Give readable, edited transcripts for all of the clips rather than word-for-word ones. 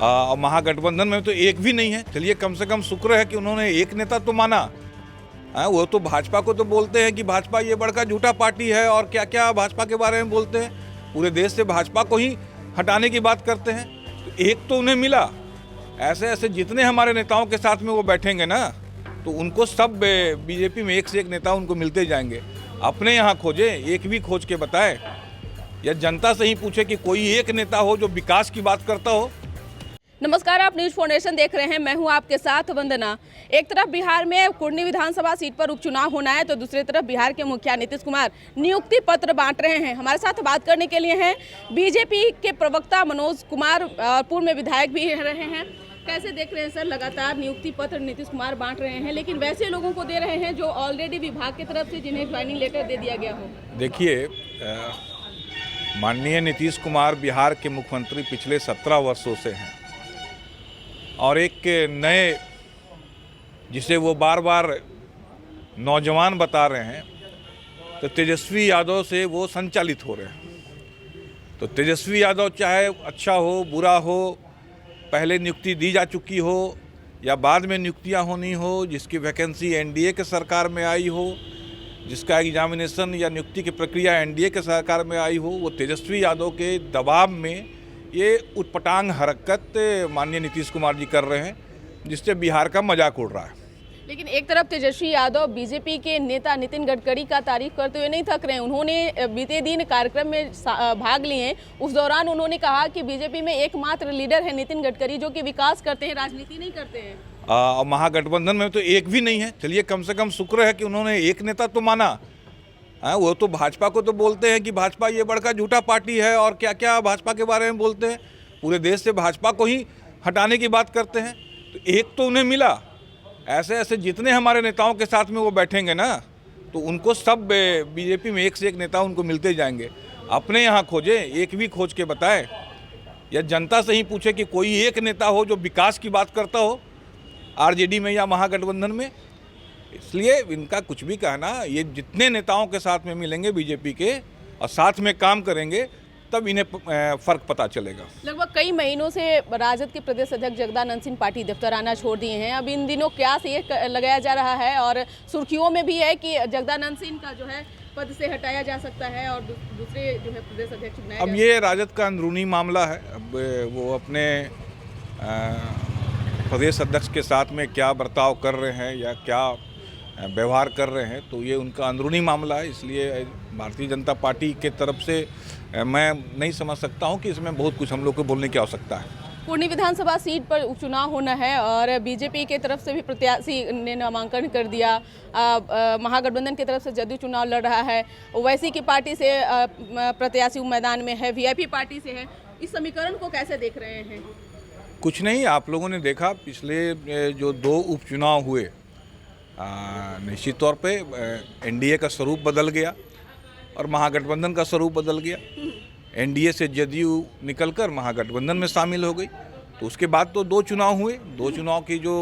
और महागठबंधन में तो एक भी नहीं है। चलिए कम से कम शुक्र है कि उन्होंने एक नेता तो माना। वो तो भाजपा को तो बोलते हैं कि भाजपा ये बड़का झूठा पार्टी है और क्या क्या भाजपा के बारे में बोलते हैं। पूरे देश से भाजपा को ही हटाने की बात करते हैं। तो एक तो उन्हें मिला। ऐसे ऐसे जितने हमारे नेताओं के साथ में वो बैठेंगे ना, तो उनको सब बीजेपी में एक से एक नेता उनको मिलते जाएंगे। अपने यहाँ खोजे, एक भी खोज के बताए, या जनता से ही पूछे कि कोई एक नेता हो जो विकास की बात करता हो। नमस्कार, आप न्यूज फाउंडेशन देख रहे हैं। मैं हूं आपके साथ वंदना। एक तरफ बिहार में कुर्नी विधानसभा सीट पर उपचुनाव होना है, तो दूसरी तरफ बिहार के मुखिया नीतीश कुमार नियुक्ति पत्र बांट रहे हैं। हमारे साथ बात करने के लिए हैं बीजेपी के प्रवक्ता मनोज कुमार, पूर्व में विधायक भी रहे हैं। कैसे देख रहे हैं सर, लगातार नियुक्ति पत्र नीतीश कुमार बांट रहे हैं, लेकिन वैसे लोगों को दे रहे हैं जो ऑलरेडी विभाग की तरफ से जिन्हें ज्वाइनिंग लेटर दे दिया गया हो। देखिए, माननीय नीतीश कुमार बिहार के मुख्यमंत्री पिछले 17 वर्षों से हैं और एक नए, जिसे वो बार बार नौजवान बता रहे हैं, तो तेजस्वी यादव से वो संचालित हो रहे हैं। तो तेजस्वी यादव चाहे अच्छा हो बुरा हो, पहले नियुक्ति दी जा चुकी हो या बाद में नियुक्तियां होनी हो, जिसकी वैकेंसी एनडीए के सरकार में आई हो, जिसका एग्जामिनेशन या नियुक्ति की प्रक्रिया एनडीए के सरकार में आई हो, वो तेजस्वी यादव के दबाव में ये उटपटांग हरकत माननीय नीतीश कुमार जी कर रहे हैं, जिससे बिहार का मजाक उड़ रहा है। लेकिन एक तरफ तेजस्वी यादव बीजेपी के नेता नितिन गडकरी का तारीफ करते हुए नहीं थक रहे हैं। उन्होंने बीते दिन कार्यक्रम में भाग लिए। उस दौरान उन्होंने कहा कि बीजेपी में एकमात्र लीडर है नितिन गडकरी, जो कि विकास करते हैं, राजनीति नहीं करते हैं। और महागठबंधन में तो एक भी नहीं है। चलिए कम से कम शुक्र है कि उन्होंने एक नेता तो माना। वो तो भाजपा को तो बोलते हैं कि भाजपा ये बड़का झूठा पार्टी है और क्या क्या भाजपा के बारे में बोलते हैं। पूरे देश से भाजपा को ही हटाने की बात करते हैं। तो एक तो उन्हें मिला। ऐसे ऐसे जितने हमारे नेताओं के साथ में वो बैठेंगे ना, तो उनको सब बीजेपी में एक से एक नेता उनको मिलते जाएंगे। अपने यहाँ खोजे, एक भी खोज के बताए, या जनता से ही पूछे कि कोई एक नेता हो जो विकास की बात करता हो आरजेडी में या महागठबंधन में। इसलिए इनका कुछ भी कहना, ये जितने नेताओं के साथ में मिलेंगे बीजेपी के और साथ में काम करेंगे, तब इन्हें फर्क पता चलेगा। लगभग कई महीनों से राजद के प्रदेश अध्यक्ष जगदानंद सिंह पार्टी दफ्तर आना छोड़ दिए हैं। अब इन दिनों क्यास ये लगाया जा रहा है और सुर्खियों में भी है कि जगदानंद सिंह का जो है पद से हटाया जा सकता है और दूसरे जो है प्रदेश अध्यक्ष बनाया। अब ये राजद का अंदरूनी मामला है। अब वो अपने प्रदेश अध्यक्ष के साथ में क्या बर्ताव कर रहे हैं या क्या व्यवहार कर रहे हैं, तो ये उनका अंदरूनी मामला है। इसलिए भारतीय जनता पार्टी के तरफ से मैं नहीं समझ सकता हूं कि इसमें बहुत कुछ हम लोग को बोलने की आवश्यकता है। कुर्नी विधानसभा सीट पर उपचुनाव होना है और बीजेपी के तरफ से भी प्रत्याशी ने नामांकन कर दिया। महागठबंधन की तरफ से जदयू चुनाव लड़ रहा है। ओवैसी की पार्टी से प्रत्याशी मैदान में है, वीआईपी पार्टी से है। इस समीकरण को कैसे देख रहे हैं? कुछ नहीं, आप लोगों ने देखा पिछले जो 2 उपचुनाव हुए, निश्चित तौर पे एनडीए का स्वरूप बदल गया और महागठबंधन का स्वरूप बदल गया। एनडीए से जदयू निकलकर महागठबंधन में शामिल हो गई। तो उसके बाद तो 2 चुनाव हुए। 2 चुनाव की जो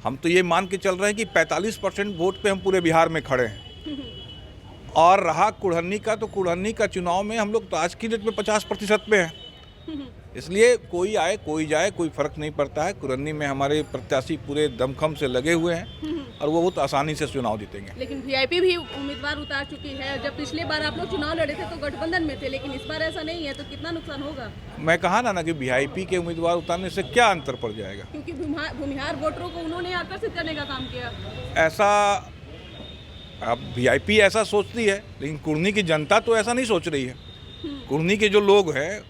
हम तो ये मान के चल रहे हैं कि 45% वोट पे हम पूरे बिहार में खड़े हैं। और रहा कुढ़न्नी का, तो कुढ़न्नी का चुनाव में हम लोग तो आज की डेट में 50% पे हैं। इसलिए कोई आए कोई जाए कोई फर्क नहीं पड़ता है। कुरन्नी में हमारे प्रत्याशी पूरे दमखम से लगे हुए हैं और वो बहुत आसानी से चुनाव जीतेंगे। लेकिन वीआईपी भी उम्मीदवार उतार चुकी है। जब पिछले बार आप लोग चुनाव लड़े थे तो गठबंधन में थे, लेकिन इस बार ऐसा नहीं है, तो कितना नुकसान होगा? मैं कहा ना कि वीआईपी के उम्मीदवार उतारने से क्या अंतर पड़ जाएगा, क्योंकि भूमिहार वोटरों को उन्होंने आकर्षित करने का काम किया। ऐसा अब वीआईपी ऐसा सोचती है, लेकिन कुर्नी की जनता तो ऐसा नहीं सोच रही है। कुर्नी के जो लोग हैं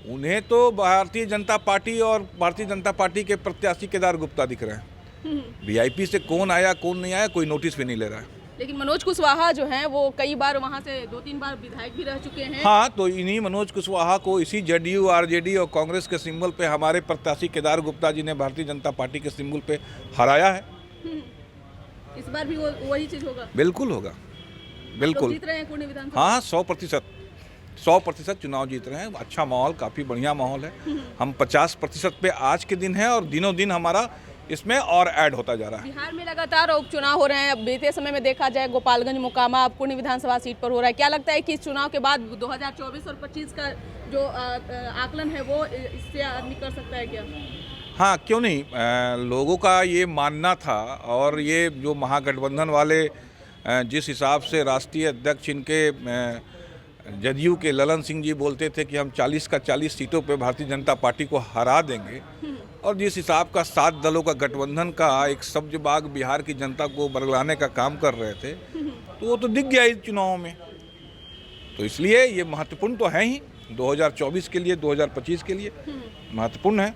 उन्हें तो भारतीय जनता पार्टी और भारतीय जनता पार्टी के प्रत्याशी केदार गुप्ता दिख रहे हैं। वीआईपी से कौन आया कौन नहीं आया कोई नोटिस भी नहीं ले रहा है। लेकिन मनोज कुशवाहा जो हैं वो कई बार वहां से 2-3 बार विधायक भी रह चुके हैं। हाँ, तो इन्हीं मनोज कुशवाहा को इसी जदयू, आरजेडी और कांग्रेस के सिंबल पे हमारे प्रत्याशी केदार गुप्ता जी ने भारतीय जनता पार्टी के सिंबल पे हराया है। इस बार भी वही चीज होगा? बिल्कुल होगा, बिल्कुल। जीत रहे हैं कुर्नी विधानसभा? हाँ, 100% चुनाव जीत रहे हैं। अच्छा माहौल, काफ़ी बढ़िया माहौल है। हम 50% पे आज के दिन है और दिनों दिन हमारा इसमें और ऐड होता जा रहा है। बिहार में लगातार उपचुनाव हो रहे हैं। बीते समय में देखा जाए गोपालगंज मोकामा अब कुर्नी विधानसभा सीट पर हो रहा है। क्या लगता है कि इस चुनाव के बाद 2024 और 25 का जो आकलन है वो इससे आदमी कर सकता है क्या? हाँ, क्यों नहीं। लोगों का ये मानना था, और ये जो महागठबंधन वाले जिस हिसाब से राष्ट्रीय अध्यक्ष इनके जदयू के ललन सिंह जी बोलते थे कि हम 40 का 40 सीटों पे भारतीय जनता पार्टी को हरा देंगे, और जिस हिसाब का 7 दलों का गठबंधन का एक सब्ज बाग बिहार की जनता को बरगलाने का काम कर रहे थे, तो वो तो दिख गया इस चुनाव में। तो इसलिए ये महत्वपूर्ण तो है ही 2024 के लिए, 2025 के लिए महत्वपूर्ण है।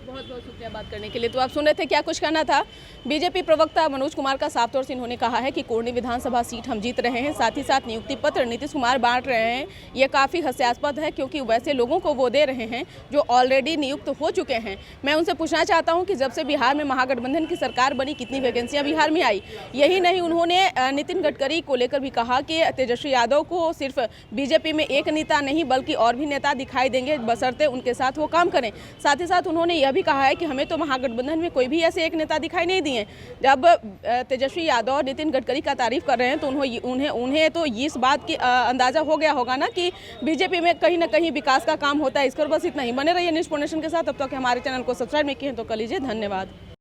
बहुत बहुत शुक्रिया बात करने के लिए। तो आप सुन रहे थे क्या कुछ कहना था बीजेपी प्रवक्ता मनोज कुमार का। साफ तौर से इन्होंने कहा है कि कुर्नी विधानसभा सीट हम जीत रहे हैं, साथ ही साथ नियुक्ति पत्र नीतीश कुमार बांट रहे हैं। ये काफ़ी हास्यास्पद है क्योंकि वैसे लोगों को वो दे रहे हैं जो ऑलरेडी नियुक्त हो चुके हैं। मैं उनसे पूछना चाहता हूँ कि जब से बिहार में महागठबंधन की सरकार बनी कितनी वैकेंसियाँ बिहार में आई। यही नहीं, उन्होंने नितिन गडकरी को लेकर भी कहा कि तेजस्वी यादव को सिर्फ बीजेपी में एक नेता नहीं बल्कि और भी नेता दिखाई देंगे, बशर्ते उनके साथ वो काम करें। साथ ही साथ उन्होंने यह भी कहा है कि हमें तो महागठबंधन में कोई भी ऐसे एक नेता दिखाई नहीं दिए। जब तेजस्वी यादव और नितिन गडकरी का तारीफ कर रहे हैं तो उन्हें तो इस बात की अंदाजा हो गया होगा ना कि बीजेपी में कहीं ना कहीं विकास का काम होता है। इस पर बस इतना ही। बने रहिए न्यूज़ फोनेशन के साथ। अब तक हमारे चैनल को सब्सक्राइब नहीं किए हैं तो कर लीजिए। धन्यवाद।